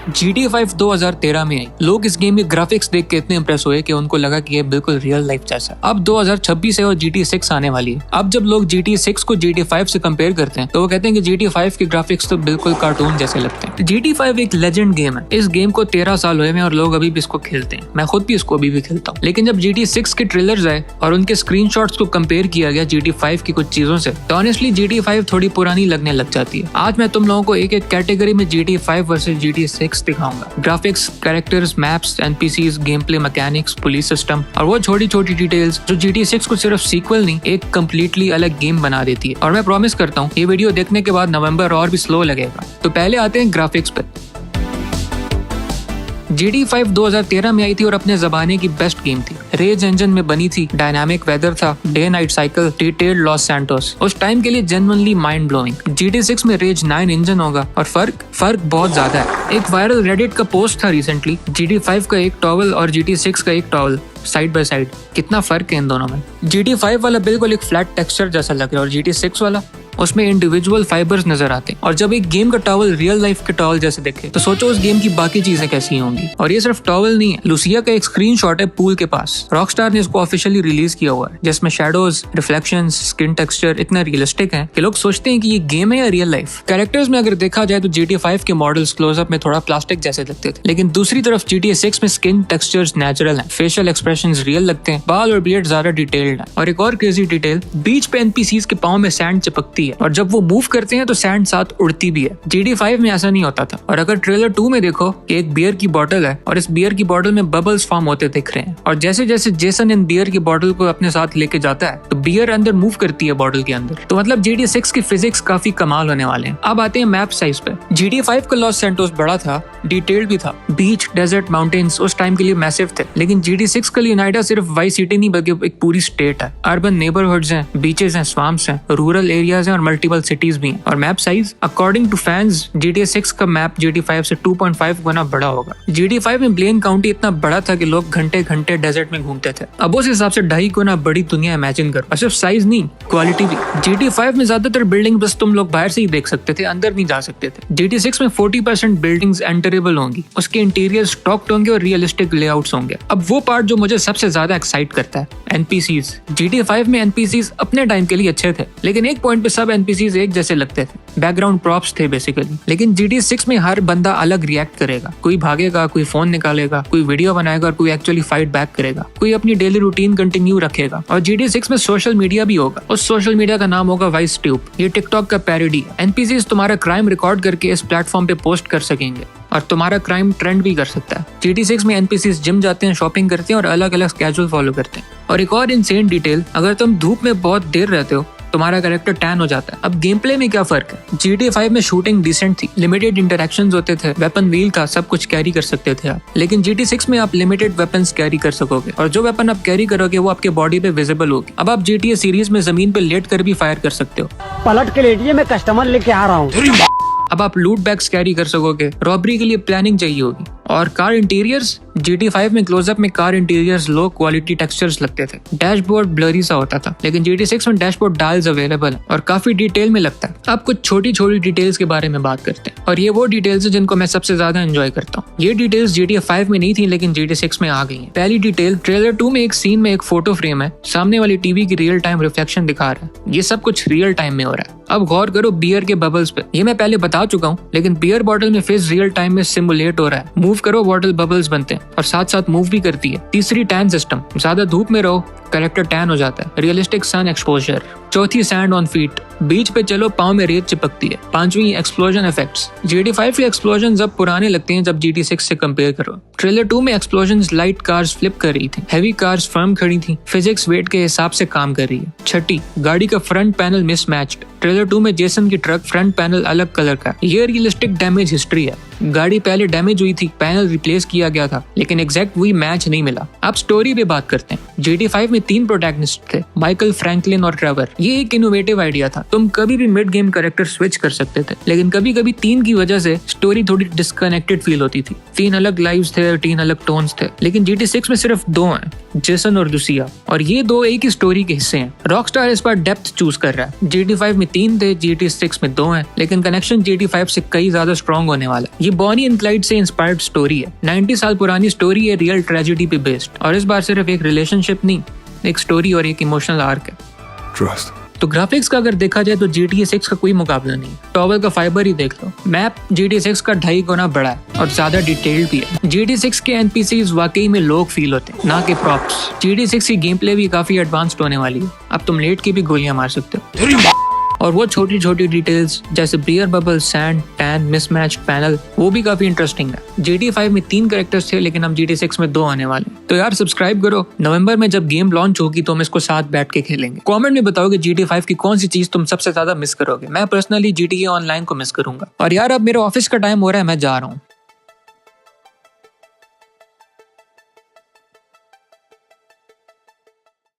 GTA 5 2013 में आई। लोग इस गेम के ग्राफिक्स देख के इतने इंप्रेस हुए कि उनको लगा कि ये बिल्कुल रियल लाइफ जैसा। अब 2026 है और GTA 6 आने वाली है। अब जब लोग GTA 6 को GTA 5 से कंपेयर करते हैं तो वो कहते हैं कि GTA 5 के ग्राफिक्स तो बिल्कुल कार्टून जैसे लगते हैं। GTA 5 एक लेजेंड गेम है। इस गेम को 13 साल हुए हैं और लोग अभी भी इसको खेलते हैं। मैं खुद भी इसको अभी भी खेलता हूँ। लेकिन जब GTA 6 के ट्रेलर्स आए और उनके स्क्रीनशॉट्स को कंपेयर किया गया GTA 5 की कुछ चीजों से, तो ऑनेस्टली GTA 5 थोड़ी पुरानी लगने लग जाती है। आज मैं तुम लोगों को एक एक कैटेगरी में GTA 5 वर्सेस GTA 6 दिखाऊंगा। Graphics, characters, maps, NPCs, game play mechanics, police system और वो छोटी छोटी डिटेल्स जो GTA 6 को सिर्फ सीक्वल नहीं एक कम्प्लीटली अलग गेम बना देती है। और मैं प्रॉमिस करता हूँ ये वीडियो देखने के बाद नवंबर और भी स्लो लगेगा। तो पहले आते हैं ग्राफिक्स पे। GTA 5 2013 में आई थी और अपने जमाने की बेस्ट गेम थी। रेज इंजन में बनी थी, डायनामिक वेदर था, day night cycle, detailed Los Santos, उस टाइम के लिए जेन्युइनली माइंड ब्लोइंग। GTA 6 में रेज 9 इंजन होगा और फर्क बहुत ज्यादा है। एक वायरल रेडिट का पोस्ट था रिसेंटली, GTA 5 का एक टॉवल और GTA 6 का एक टॉवल साइड बाय साइड, कितना फर्क है इन दोनों में। GTA 5 वाला बिल्कुल एक फ्लैट टेक्सचर जैसा लग रहा है और GTA 6 वाला उसमें इंडिविजुअल फाइबर्स नजर आते हैं। और जब एक गेम का टॉवल रियल लाइफ के टॉवल जैसे दिखे तो सोचो उस गेम की बाकी चीजें कैसी होंगी। और ये सिर्फ टॉवल नहीं है, लुसिया का एक स्क्रीनशॉट है पूल के पास। रॉकस्टार ने इसको ऑफिशियली रिलीज किया हुआ है, जिसमें शैडोज, रिफ्लेक्शंस, स्किन टेक्सचर इतना रियलिस्टिक है कि लोग सोचते हैं कि ये गेम है या रियल लाइफ। कैरेक्टर्स में अगर देखा जाए तो GTA 5 के मॉडल्स क्लोजअप में थोड़ा प्लास्टिक जैसे लगते थे, लेकिन दूसरी तरफ GTA 6 में स्किन टेक्सचर्स नेचुरल हैं, फेशियल एक्सप्रेशंस रियल लगते हैं, बाल और बियर्ड ज्यादा डिटेल्ड है। और एक और क्रेजी डिटेल, बीच पे NPCs के पाँव में सैंड चिपकती है और जब वो मूव करते हैं तो सैंड साथ उड़ती भी है। GTA 5 में ऐसा नहीं होता था। और अगर ट्रेलर 2 में देखो कि एक बियर की बोतल है और इस बियर की बोतल में बबल्स फॉर्म होते दिख रहे हैं और जैसे जैसे जेसन इन बियर की बोतल को अपने साथ लेके जाता है तो बियर अंदर मूव करती है बोतल के अंदर। तो मतलब GTA 6 की फिजिक्स काफी कमाल होने वाले हैं। अब आते हैं मैप साइज पे। GTA 5 का लॉस सैंटोस बड़ा था, डिटेल्ड भी था, बीच, डेजर्ट, माउंटेन्स उस टाइम के लिए मैसिव थे। लेकिन GTA 6 का यूनाइटा सिर्फ वाइस सिटी नहीं बल्कि एक पूरी स्टेट है। अर्बन नेबरहुड्स हैं, बीचेस हैं, स्वाम्प्स हैं, रूरल एरियाज हैं और मल्टीपल सिटीज भी हैं। और map size according to fans GTA 6 का मैप GTA 5 से 2.5 गुना बड़ा होगा। GTA 5 में ब्लेन काउंटी इतना बड़ा था कि लोग घंटे घंटे डेजर्ट में घूमते थे। अब उस हिसाब से 2.5 गुना बड़ी दुनिया इमेजिन करो। और सिर्फ साइज नहीं, क्वालिटी भी। GTA 5 में ज्यादातर बिल्डिंग बस तुम लोग बाहर से ही देख सकते थे, अंदर नहीं जा सकते थे। GTA 6 में 40% बिल्डिंग्स एंटरेबल होंगी, उसके इंटीरियर स्टॉक्ड होंगे और रियलिस्टिक लेआउट्स होंगे। अब वो पार्ट जो मुझे सबसे ज्यादा एक्साइट करता है, NPCs। GTA 5 में NPCs अपने टाइम के लिए अच्छे थे, लेकिन एक पॉइंट पे सब NPCs एक जैसे लगते थे, बैकग्राउंड प्रॉप्स थे बेसिकली। लेकिन GTA 6 में हर बंदा अलग रिएक्ट करेगा, कोई भागेगा, कोई फोन निकालेगा, कोई वीडियो बनाएगा और कोई एक्चुअली फाइट बैक करेगा, कोई अपनी डेली रूटीन कंटिन्यू रखेगा। और GTA 6 में सोशल मीडिया भी होगा, उस सोशल मीडिया का नाम होगा वाइस ट्यूब। ये टिकटॉक का पैरोडी है। NPCs तुम्हारा क्राइम रिकॉर्ड करके इस प्लेटफॉर्म पे पोस्ट कर सकेंगे और तुम्हारा क्राइम ट्रेंड भी कर सकता है। GTA 6 में NPCs जिम जाते हैं, शॉपिंग करते हैं और अलग अलग स्केड्यूल फॉलो करते हैं। और एक और इनसेन डिटेल, अगर तुम धूप में बहुत देर रहते हो तुम्हारा कैरेक्टर टैन हो जाता है। अब गेम प्ले में क्या फर्क है? GTA 5 में शूटिंग डिसेंट थी, लिमिटेड इंटरैक्शंस होते थे, वेपन व्हील था, सब कुछ कैरी कर सकते थे आप। लेकिन GTA 6 में आप लिमिटेड वेपन्स कैरी कर सकोगे और जो वेपन आप कैरी करोगे वो आपके बॉडी पे विजिबल होगी। अब आप GTA सीरीज में जमीन पे लेट कर भी फायर कर सकते हो। पलट के लेटिए, मैं कस्टमर लेके आ रहा हूँ। अब आप लूट बैग्स कैरी कर सकोगे, रॉबरी के लिए प्लानिंग चाहिए होगी। और कार इंटीरियर्स, GTA 5 में क्लोजअप में car interiors low quality textures लगते थे, डैशबोर्ड ब्लरी सा होता था। लेकिन GTA 6 में डैशबोर्ड डायल्स अवेलेबल है और काफी डिटेल में लगता है। अब कुछ छोटी छोटी डिटेल्स के बारे में बात करते हैं और ये वो डिटेल्स है जिनको मैं सबसे ज्यादा एंजॉय करता हूँ। ये डिटेल्स GTA 5 में नहीं थी लेकिन GTA 6 में आ गई है। पहली डिटेल, ट्रेलर 2 में एक सीन में एक फोटो फ्रेम है, सामने वाली टीवी की रियल टाइम रिफ्लेक्शन दिखा रहा है। ये सब कुछ रियल टाइम में हो रहा है। अब गौर करो बियर के बबल्स पे, ये मैं पहले बता चुका हूँ, लेकिन बियर बॉटल में फेस रियल टाइम में सिमुलेट हो रहा है। मूव करो बॉटल बबल्स बनते हैं और साथ साथ मूव भी करती है। तीसरी टैन सिस्टम, ज्यादा धूप में रहो कैरेक्टर टैन हो जाता है, रियलिस्टिक सन एक्सपोजर। चौथी सैंड ऑन फीट, बीच पे चलो पाँव में रेत चिपकती है। पांचवी एक्सप्लोजन इफेक्ट्स, GTA 5 के एक्सप्लोजन अब पुराने लगते हैं जब GTA 6 से कंपेयर करो। ट्रेलर 2 में एक्सप्लोजन लाइट कार्स फ्लिप कर रही थी, हैवी कार्स फर्म खड़ी थी, फिजिक्स वेट के हिसाब से काम कर रही है। छठी, गाड़ी का फ्रंट पैनल मिसमैच्ड, ट्रेलर 2 में जेसन की ट्रक फ्रंट पैनल अलग कलर का। ये रियलिस्टिक डैमेज हिस्ट्री है, गाड़ी पहले डैमेज हुई थी, पैनल रिप्लेस किया गया था, लेकिन एग्जैक्ट वही मैच नहीं मिला। अब स्टोरी पे बात करते हैं। GTA 5 में में 3 प्रोटैगनिस्ट थे, माइकल, फ्रैंकलिन और ट्रेवर। ये एक इनोवेटिव आइडिया था। तुम कभी भी मिड गेम कैरेक्टर स्विच कर सकते थे, लेकिन कभी कभी 3 की वजह से स्टोरी थोड़ी डिस्कनेक्टेड फील होती थी। 3 अलग लाइव्स थे, 3 अलग टोन्स थे। लेकिन GT6 में सिर्फ 2 हैं, जेसन और लुसिया, और ये 2 एक ही स्टोरी के हिस्से हैं। रॉकस्टार इस बार डेप्थ चूज कर रहा है। GT5 में 3 थे, GT6 में 2 हैं, लेकिन कनेक्शन GT5 से कई ज्यादा स्ट्रॉन्ग होने वाला है। ये बॉनी एंड क्लाइड से इंस्पायर्ड स्टोरी है। 90 साल पुरानी स्टोरी है, रियल ट्रेजेडी पे बेस्ड, और इस बार सिर्फ एक रिलेशनशिप नहीं, एक स्टोरी और एक इमोशनल आर्क है। Trust. तो ग्राफिक्स का अगर देखा जाए तो GTA6 का कोई मुकाबला नहीं। टॉवर का फाइबर ही देख लो। मैप GTA6 का 2.5 गुना बड़ा है और ज्यादा डिटेल्ड भी है। GT6 के NPCs वाकई में लोग फील होते हैं, ना कि प्रॉप्स। GT6 की गेम प्ले भी काफी एडवांस्ड होने वाली है। अब तुम लेट के भी गोलियां मार सकते हो, और वो छोटी छोटी डिटेल्स जैसे beer bubble, sand, tan, mismatch panel, वो भी काफी इंटरेस्टिंग है। GT5 में 3 कैरेक्टर्स थे, लेकिन अब GT6 में 2 आने वाले। तो यार सब्सक्राइब करो। नवंबर में जब गेम लॉन्च होगी तो हम इसको साथ बैठ के खेलेंगे। कमेंट में बताओ कि GT5 की कौन सी चीज तुम सबसे ज्यादा मिस करोगे। मैं पर्सनली GTA ऑनलाइन को मिस करूंगा। और यार अब मेरे ऑफिस का टाइम हो रहा है, मैं जा रहा हूँ।